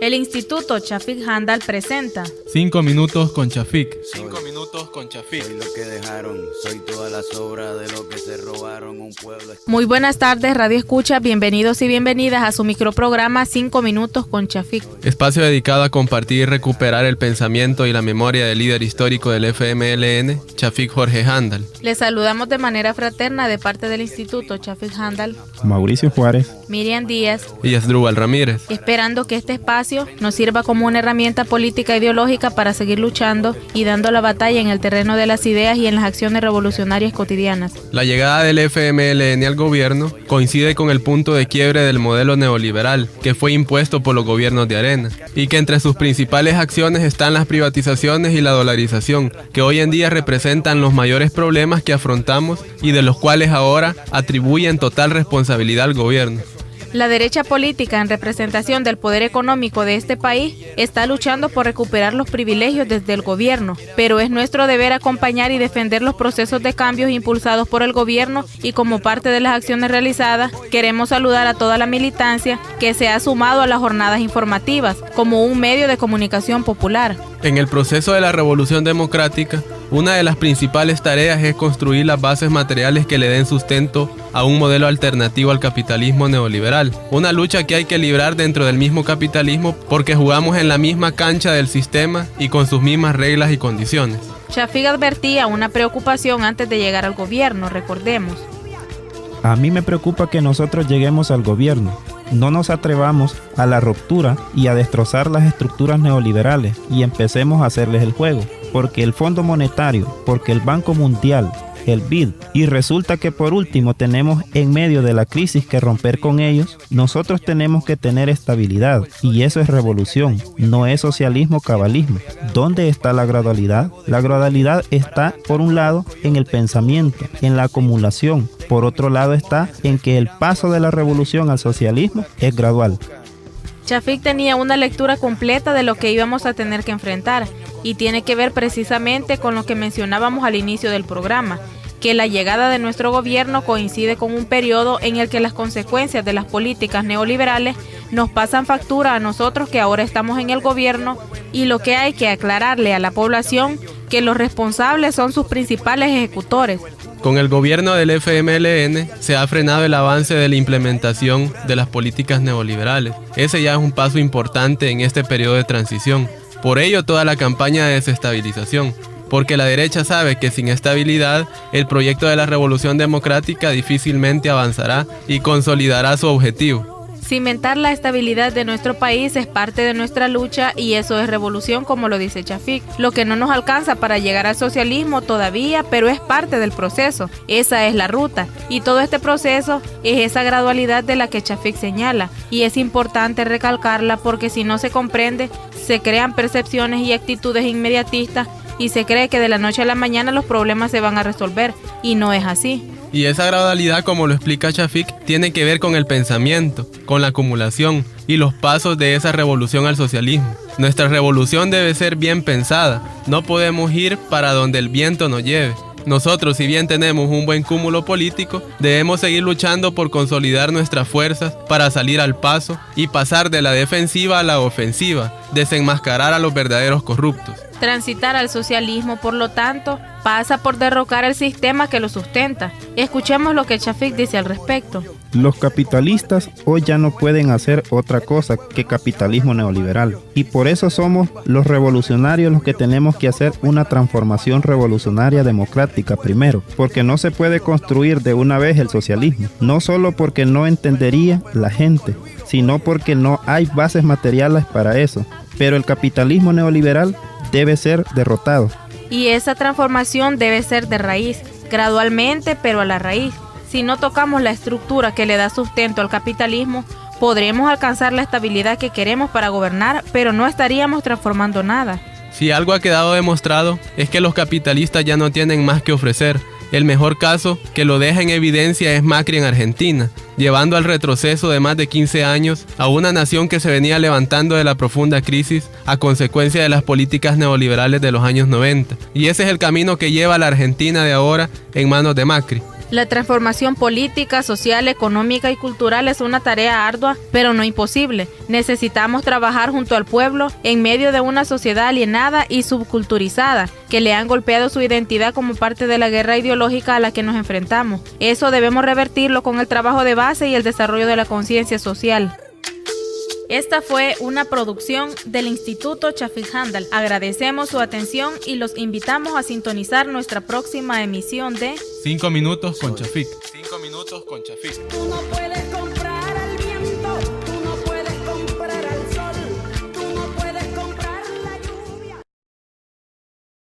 El Instituto Chafik Handal presenta 5 minutos con Chafik. 5 minutos con Chafik. Soy lo que dejaron, soy toda la sobra de lo que se robaron un pueblo. Muy buenas tardes, Radio Escucha, bienvenidos y bienvenidas a su microprograma 5 minutos con Chafik. Espacio dedicado a compartir y recuperar el pensamiento y la memoria del líder histórico del FMLN, Chafik Jorge Handal. Les saludamos de manera fraterna de parte del Instituto Chafik Handal, Mauricio Juárez, Miriam Díaz, Y Asdrúbal Ramírez. esperando que este espacio nos sirva como una herramienta política e ideológica para seguir luchando y dando la batalla en el terreno de las ideas y en las acciones revolucionarias cotidianas. La llegada del FMLN al gobierno coincide con el punto de quiebre del modelo neoliberal que fue impuesto por los gobiernos de Arena, y que entre sus principales acciones están las privatizaciones y la dolarización, que hoy en día representan los mayores problemas que afrontamos y de los cuales ahora atribuyen total responsabilidad al gobierno. La derecha política en representación del poder económico de este país está luchando por recuperar los privilegios desde el gobierno, pero es nuestro deber acompañar y defender los procesos de cambios impulsados por el gobierno, y como parte de las acciones realizadas, queremos saludar a toda la militancia que se ha sumado a las jornadas informativas como un medio de comunicación popular. En el proceso de la revolución democrática, una de las principales tareas es construir las bases materiales que le den sustento a un modelo alternativo al capitalismo neoliberal. Una lucha que hay que librar dentro del mismo capitalismo porque jugamos en la misma cancha del sistema y con sus mismas reglas y condiciones. Chafik advertía una preocupación antes de llegar al gobierno, recordemos. a mí me preocupa que nosotros lleguemos al gobierno. No nos atrevamos a la ruptura y a destrozar las estructuras neoliberales y empecemos a hacerles el juego, porque el Fondo Monetario, porque el Banco Mundial, el BID, y resulta que por último tenemos en medio de la crisis que romper con ellos. Nosotros tenemos que tener estabilidad, y eso es revolución, no es socialismo cabalismo. ¿Dónde está la gradualidad? La gradualidad está, por un lado, en el pensamiento, en la acumulación. Por otro lado está en que el paso de la revolución al socialismo es gradual. Chafik tenía una lectura completa de lo que íbamos a tener que enfrentar, y tiene que ver precisamente con lo que mencionábamos al inicio del programa, que la llegada de nuestro gobierno coincide con un periodo en el que las consecuencias de las políticas neoliberales nos pasan factura a nosotros que ahora estamos en el gobierno, y lo que hay que aclararle a la población que los responsables son sus principales ejecutores. Con el gobierno del FMLN se ha frenado el avance de la implementación de las políticas neoliberales. Ese ya es un paso importante en este periodo de transición. Por ello toda la campaña de desestabilización, porque la derecha sabe que sin estabilidad el proyecto de la revolución democrática difícilmente avanzará y consolidará su objetivo. Cimentar la estabilidad de nuestro país es parte de nuestra lucha, y eso es revolución, como lo dice Chafik. Lo que no nos alcanza para llegar al socialismo todavía, pero es parte del proceso. Esa es la ruta, y todo este proceso es esa gradualidad de la que Chafik señala, y es importante recalcarla porque si no se comprende, se crean percepciones y actitudes inmediatistas y se cree que de la noche a la mañana los problemas se van a resolver, y no es así. Y esa gradualidad, como lo explica Chafik, tiene que ver con el pensamiento, con la acumulación y los pasos de esa revolución al socialismo. Nuestra revolución debe ser bien pensada, no podemos ir para donde el viento nos lleve. Nosotros, si bien tenemos un buen cúmulo político, debemos seguir luchando por consolidar nuestras fuerzas para salir al paso y pasar de la defensiva a la ofensiva, desenmascarar a los verdaderos corruptos. Transitar al socialismo, por lo tanto, pasa por derrocar el sistema que lo sustenta. Escuchemos lo que Chafik dice al respecto. Los capitalistas hoy ya no pueden hacer otra cosa que capitalismo neoliberal, y por eso somos los revolucionarios los que tenemos que hacer una transformación revolucionaria democrática primero, porque no se puede construir de una vez el socialismo, no solo porque no entendería la gente, sino porque no hay bases materiales para eso. Pero el capitalismo neoliberal debe ser derrotado. Y esa transformación debe ser de raíz, gradualmente, pero a la raíz. Si no tocamos la estructura que le da sustento al capitalismo, podremos alcanzar la estabilidad que queremos para gobernar, pero no estaríamos transformando nada. Si algo ha quedado demostrado es que los capitalistas ya no tienen más que ofrecer. El mejor caso que lo deja en evidencia es Macri en Argentina, llevando al retroceso de más de 15 años a una nación que se venía levantando de la profunda crisis a consecuencia de las políticas neoliberales de los años 90. Y ese es el camino que lleva a la Argentina de ahora en manos de Macri. La transformación política, social, económica y cultural es una tarea ardua, pero no imposible. Necesitamos trabajar junto al pueblo en medio de una sociedad alienada y subculturizada, que le han golpeado su identidad como parte de la guerra ideológica a la que nos enfrentamos. Eso debemos revertirlo con el trabajo de base y el desarrollo de la conciencia social. Esta fue una producción del Instituto Chafik Handal. Agradecemos su atención y los invitamos a sintonizar nuestra próxima emisión de 5 minutos con Chafik. 5 minutos con Chafik. Tú no puedes comprar